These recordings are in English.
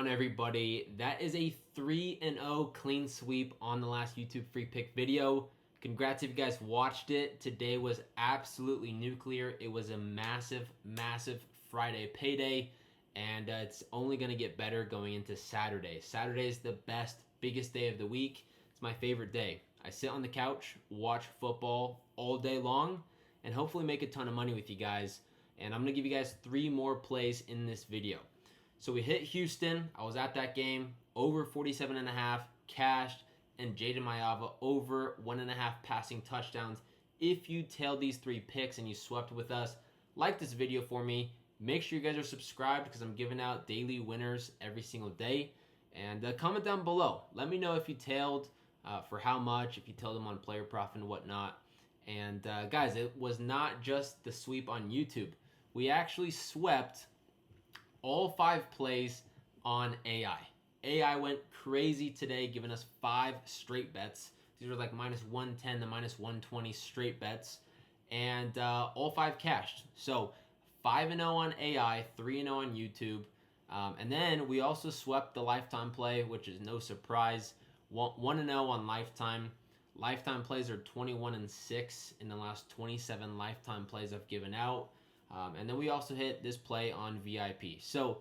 on, everybody? That is a 3-0 clean sweep on the last YouTube free pick video. Congrats if you guys watched it. Today was absolutely nuclear. It was a massive Friday payday, and it's only going to get better going into Saturday. Saturday is the biggest day of the week. It's my favorite day. I sit on the couch, watch football all day long, and hopefully make a ton of money with you guys. And I'm going to give you guys 3 more plays in this video. So we hit Houston. I was at that game. Over 47.5 cashed, and Jaden Mayava over 1.5 passing touchdowns. If you tailed these 3 picks and you swept with us, like this video for me. Make sure you guys are subscribed because I'm giving out daily winners every single day. And comment down below. Let me know if you tailed, for how much, if you tailed them on player profit and whatnot. And guys, it was not just the sweep on YouTube. We actually swept all 5 plays on AI. AI went crazy today, giving us 5 straight bets. These were like -110 to -120 straight bets. And all 5 cashed. So 5-0 on AI, 3-0 on YouTube. And then we also swept the lifetime play, which is no surprise. 1-0 on lifetime. Lifetime plays are 21-6 in the last 27 lifetime plays I've given out. And then we also hit this play on VIP. So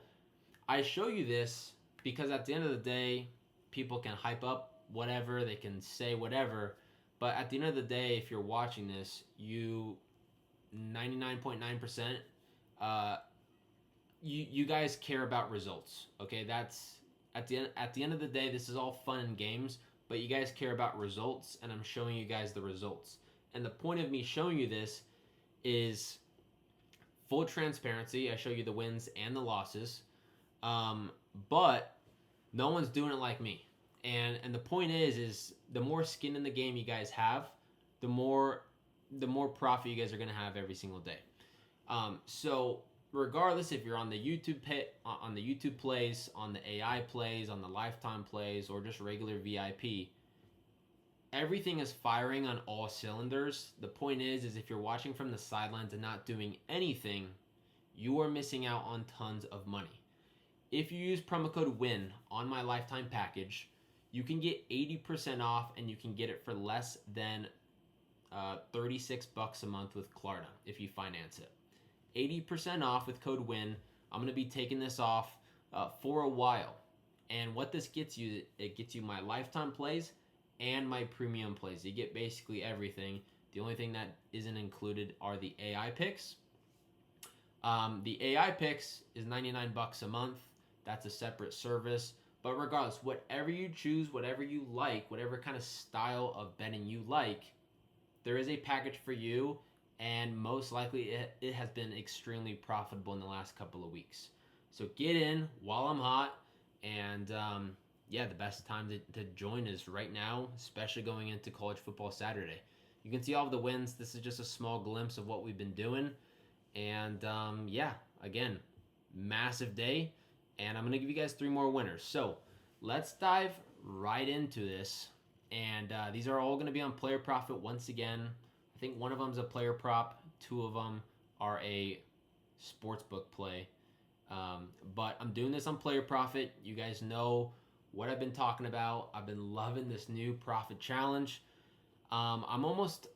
I show you this because at the end of the day, people can hype up whatever, they can say whatever, but at the end of the day, if you're watching this, you 99.9%, you guys care about results. Okay, that's at the end of the day, this is all fun and games, but you guys care about results, and I'm showing you guys the results. And the point of me showing you this is full transparency. I show you the wins and the losses, but no one's doing it like me. And the point is the more skin in the game you guys have, the more profit you guys are gonna have every single day. So regardless if you're on the YouTube plays, on the AI plays, on the lifetime plays, or just regular VIP, everything is firing on all cylinders. The point is if you're watching from the sidelines and not doing anything, you are missing out on tons of money. If you use promo code WIN on my lifetime package, you can get 80% off, and you can get it for less than $36 a month with Klarna if you finance it. 80% off with code WIN. I'm going to be taking this off for a while. And what this gets you, it gets you my lifetime plays and my premium plays. You get basically everything. The only thing that isn't included are the AI picks. The AI picks is $99 a month. That's a separate service. But regardless, whatever you choose, whatever you like, whatever kind of style of betting you like, there is a package for you. And most likely it has been extremely profitable in the last couple of weeks. So get in while I'm hot. And yeah, the best time to join is right now, especially going into college football Saturday. You can see all of the wins. This is just a small glimpse of what we've been doing. And yeah, again, massive day. And I'm going to give you guys 3 more winners. So let's dive right into this. And these are all going to be on player profit once again. I think one of them is a player prop. 2 of them are a sportsbook play. But I'm doing this on player profit. You guys know what I've been talking about. I've been loving this new profit challenge. I'm almost,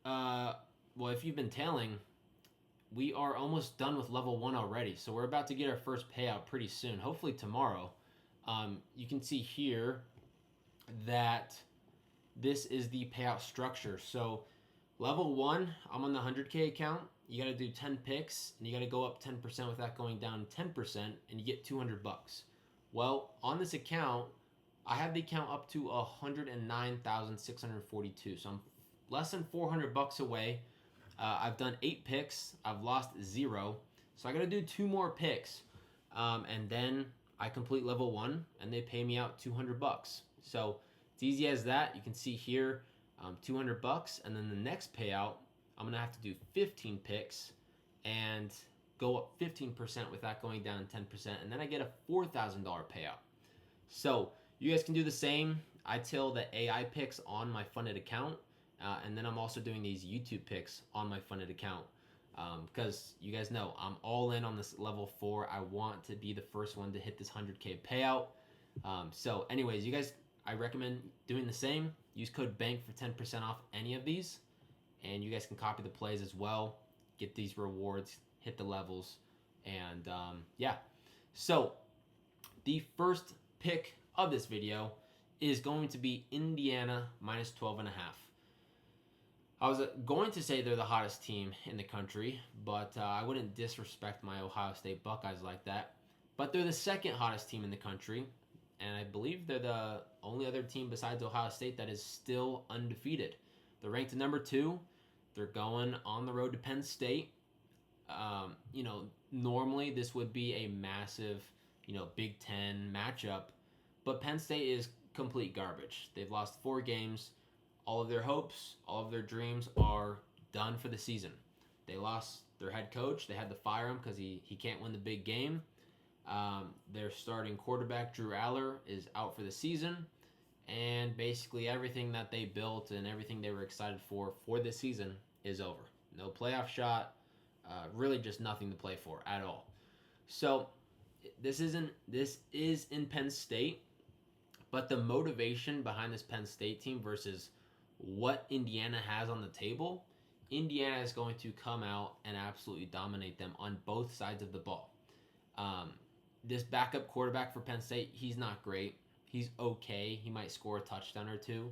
well, if you've been tailing, we are almost done with level 1 already. So we're about to get our first payout pretty soon, hopefully tomorrow. You can see here that this is the payout structure. So level 1, I'm on the 100K account. You got to do 10 picks, and you got to go up 10% without going down 10%, and you get $200. Well, on this account, I have the account up to 109,642. So I'm less than $400 away. I've done 8 picks. I've lost 0. So I got to do 2 more picks, and then I complete level 1, and they pay me out $200. So it's easy as that. You can see here, $200, and then the next payout, I'm gonna have to do 15 picks and go up 15% without going down 10%, and then I get a $4,000 payout. So you guys can do the same. I tail the AI picks on my funded account, and then I'm also doing these YouTube picks on my funded account. because you guys know I'm all in on this level 4. I want to be the first one to hit this 100K payout. So anyways, you guys, I recommend doing the same. Use code BANK for 10% off any of these, and you guys can copy the plays as well, get these rewards, hit the levels, and yeah. So the first pick of this video is going to be Indiana minus 12.5. I was going to say they're the hottest team in the country, but I wouldn't disrespect my Ohio State Buckeyes like that. But they're the second hottest team in the country, and I believe they're the only other team besides Ohio State that is still undefeated. They're ranked at number 2. They're going on the road to Penn State. Normally this would be a massive, Big Ten matchup, but Penn State is complete garbage. They've lost 4 games. All of their hopes, all of their dreams are done for the season. They lost their head coach. They had to fire him because he can't win the big game. Their starting quarterback, Drew Aller, is out for the season. And basically everything that they built and everything they were excited for this season is over. No playoff shot. Really just nothing to play for at all. So this is in Penn State. But the motivation behind this Penn State team versus what Indiana has on the table, Indiana is going to come out and absolutely dominate them on both sides of the ball. This backup quarterback for Penn State, he's not great. He's okay. He might score a touchdown or 2.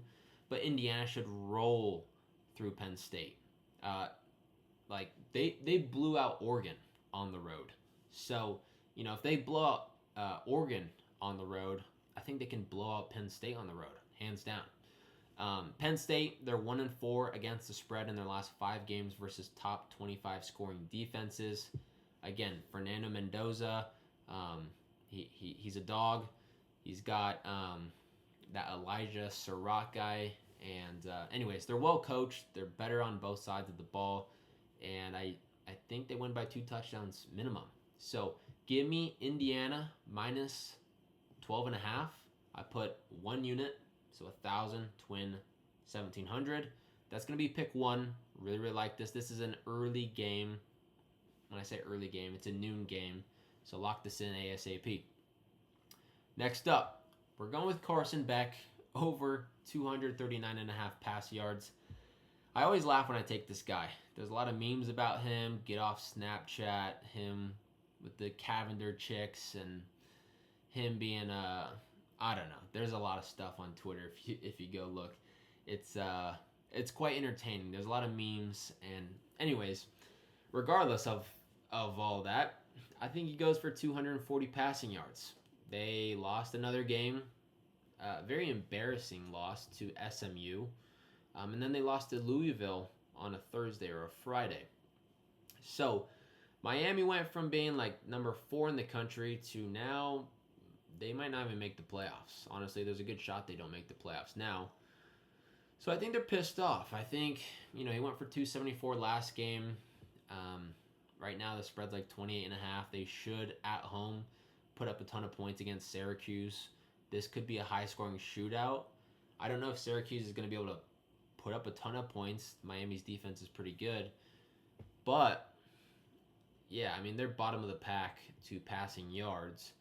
But Indiana should roll through Penn State. They blew out Oregon on the road. So, if they blow out Oregon on the road, I think they can blow out Penn State on the road, hands down. Penn State, they're 1-4 against the spread in their last 5 games versus top 25 scoring defenses. Again, Fernando Mendoza, he's a dog. He's got that Elijah Surratt guy. And anyways, they're well coached. They're better on both sides of the ball. And I think they win by 2 touchdowns minimum. So give me Indiana minus 12.5. I put 1 unit. So 1,000, twin, 1,700. That's going to be pick 1. Really, really like this. This is an early game. When I say early game, it's a noon game. So lock this in ASAP. Next up, we're going with Carson Beck over 239.5 pass yards. I always laugh when I take this guy. There's a lot of memes about him. Get off Snapchat. Him with the Cavender chicks and him being I don't know. There's a lot of stuff on Twitter if you go look. It's quite entertaining. There's a lot of memes, and anyways, regardless of all that, I think he goes for 240 passing yards. They lost another game, very embarrassing loss to SMU, and then they lost to Louisville on a Thursday or a Friday. So Miami went from being like number 4 in the country to now they might not even make the playoffs. Honestly, there's a good shot they don't make the playoffs now. So I think they're pissed off. I think, he went for 274 last game. Right now the spread's like 28.5. They should, at home, put up a ton of points against Syracuse. This could be a high-scoring shootout. I don't know if Syracuse is going to be able to put up a ton of points. Miami's defense is pretty good. But, yeah, they're bottom of the pack to passing yards.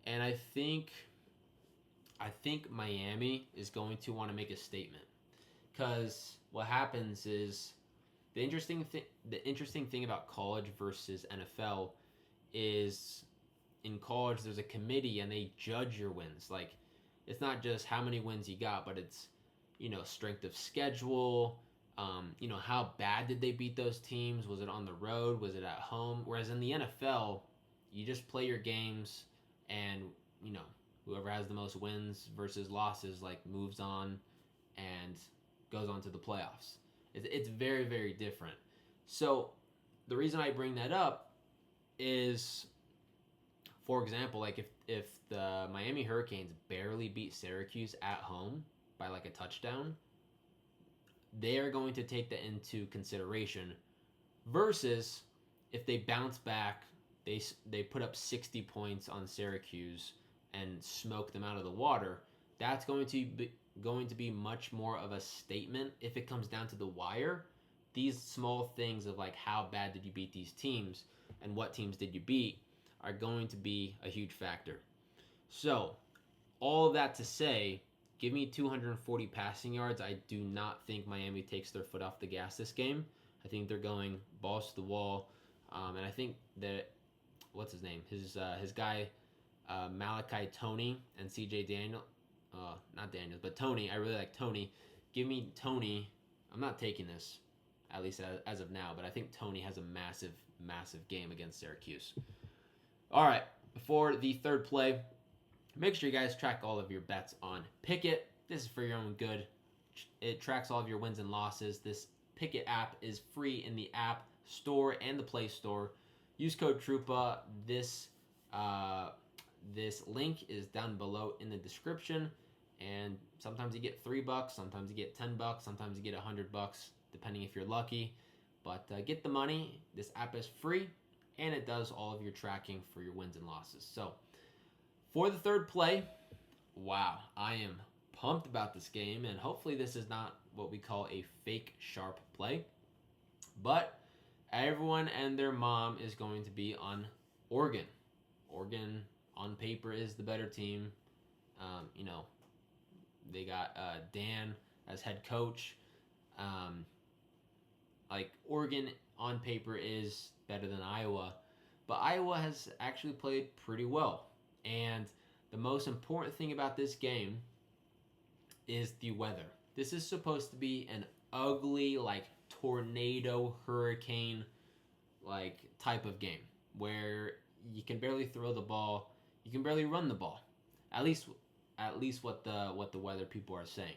And I think Miami is going to want to make a statement, because what happens is the interesting thing about college versus NFL is in college there's a committee and they judge your wins. Like, it's not just how many wins you got, but it's strength of schedule. How bad did they beat those teams? Was it on the road? Was it at home? Whereas in the NFL, you just play your games. And, whoever has the most wins versus losses, moves on and goes on to the playoffs. It's very, very different. So the reason I bring that up is, for example, if the Miami Hurricanes barely beat Syracuse at home by a touchdown, they are going to take that into consideration versus if they bounce back, they put up 60 points on Syracuse and smoke them out of the water. That's going to be much more of a statement if it comes down to the wire these small things of like how bad did you beat these teams and what teams did you beat are going to be a huge factor. So, all of that to say, give me 240 passing yards. I do not think Miami takes their foot off the gas this game. I think they're going balls to the wall. And I think that, what's his name? His guy, Malachi Tony and CJ Daniel. Not Daniels, but Tony. I really like Tony. Give me Tony. I'm not taking this, at least as of now, but I think Tony has a massive, massive game against Syracuse. All right, for the third play, make sure you guys track all of your bets on Pikkit. This is for your own good. It tracks all of your wins and losses. This Pikkit app is free in the App Store and the Play Store. Use code TRUPA. This link is down below in the description. And sometimes you get $3, sometimes you get $10, sometimes you get $100, depending if you're lucky. But get the money. This app is free, and it does all of your tracking for your wins and losses. So, for the third play, wow, I am pumped about this game, and hopefully this is not what we call a fake sharp play. But everyone and their mom is going to be on Oregon. Oregon, on paper, is the better team. They got Dan as head coach. Oregon on paper is better than Iowa, but Iowa has actually played pretty well. And the most important thing about this game is the weather. This is supposed to be an ugly, tornado, hurricane, type of game where you can barely throw the ball, you can barely run the ball. At least what the weather people are saying.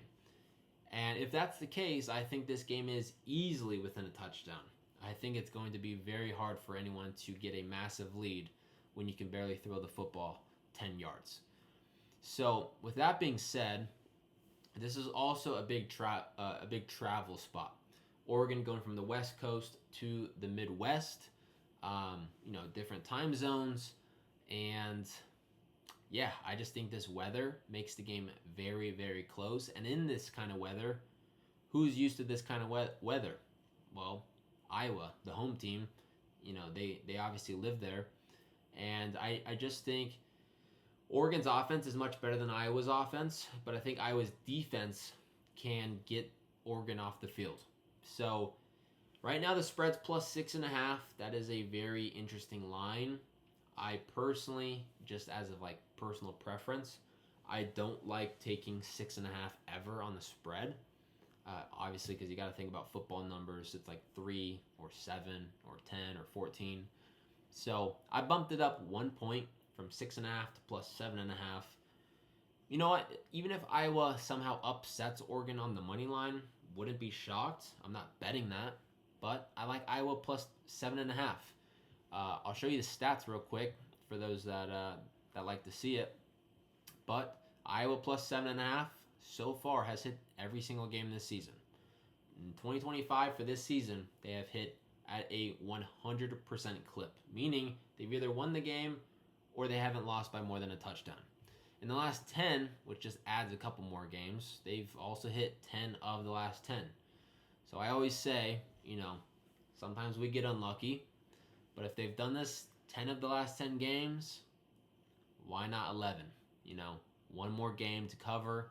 And if that's the case, I think this game is easily within a touchdown. I think it's going to be very hard for anyone to get a massive lead when you can barely throw the football 10 yards. So, with that being said, this is also a big travel spot. Oregon going from the West Coast to the Midwest, different time zones, and yeah, I just think this weather makes the game very, very close. And in this kind of weather, who's used to this kind of weather? Well, Iowa, the home team, they obviously live there. And I just think Oregon's offense is much better than Iowa's offense, but I think Iowa's defense can get Oregon off the field. So right now the spread's plus 6.5. That is a very interesting line. I personally, just as of personal preference, I don't like taking 6.5 ever on the spread. Obviously, because you got to think about football numbers. It's 3 or 7 or 10 or 14. So I bumped it up 1 point from 6.5 to plus 7.5. You know what? Even if Iowa somehow upsets Oregon on the money line, wouldn't be shocked. I'm not betting that, but I like Iowa plus 7.5. I'll show you the stats real quick for those that like to see it. But Iowa plus 7.5 so far has hit every single game this season. In 2025 for this season, they have hit at a 100% clip, meaning they've either won the game or they haven't lost by more than a touchdown. In the last 10, which just adds a couple more games, they've also hit 10 of the last 10. So I always say, sometimes we get unlucky. But if they've done this 10 of the last 10 games, why not 11? One more game to cover.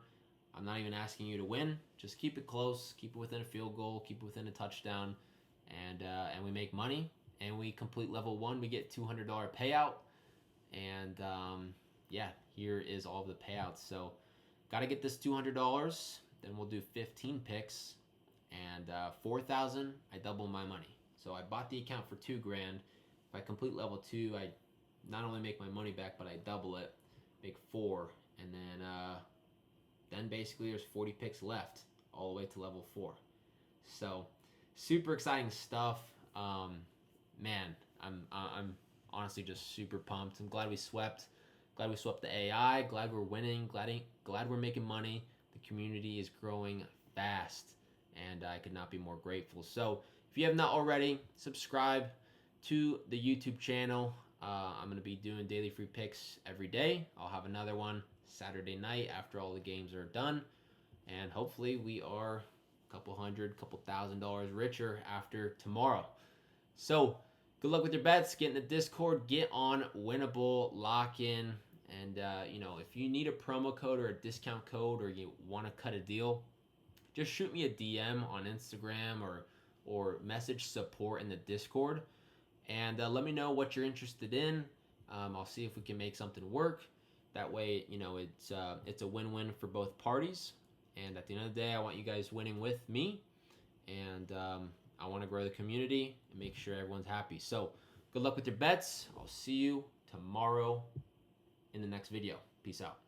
I'm not even asking you to win. Just keep it close. Keep it within a field goal. Keep it within a touchdown. And we make money. And we complete level 1. We get $200 payout. And, here is all of the payouts. So, got to get this $200. Then we'll do 15 picks. And 4,000, I double my money. So I bought the account for $2,000. If I complete level 2, I not only make my money back, but I double it, make 4, and then basically there's 40 picks left all the way to level 4. So super exciting stuff. Man, I'm honestly just super pumped. I'm glad we swept. Glad we swept the AI. Glad we're winning. Glad we're making money. The community is growing fast, and I could not be more grateful. So if you have not already, subscribe to the YouTube channel. I'm going to be doing daily free picks every day. I'll have another one Saturday night after all the games are done. And hopefully we are couple hundred, couple $1,000s richer after tomorrow. So good luck with your bets. Get in the Discord. Get on Winnable Lock-In. And, you know, if you need a promo code or a discount code, or you want to cut a deal, just shoot me a DM on Instagram, or message support in the Discord. And let me know what you're interested in. I'll see if we can make something work. That way, you know, it's a win-win for both parties. And at the end of the day, I want you guys winning with me. And I want to grow the community and make sure everyone's happy. So good luck with your bets. I'll see you tomorrow in the next video. Peace out.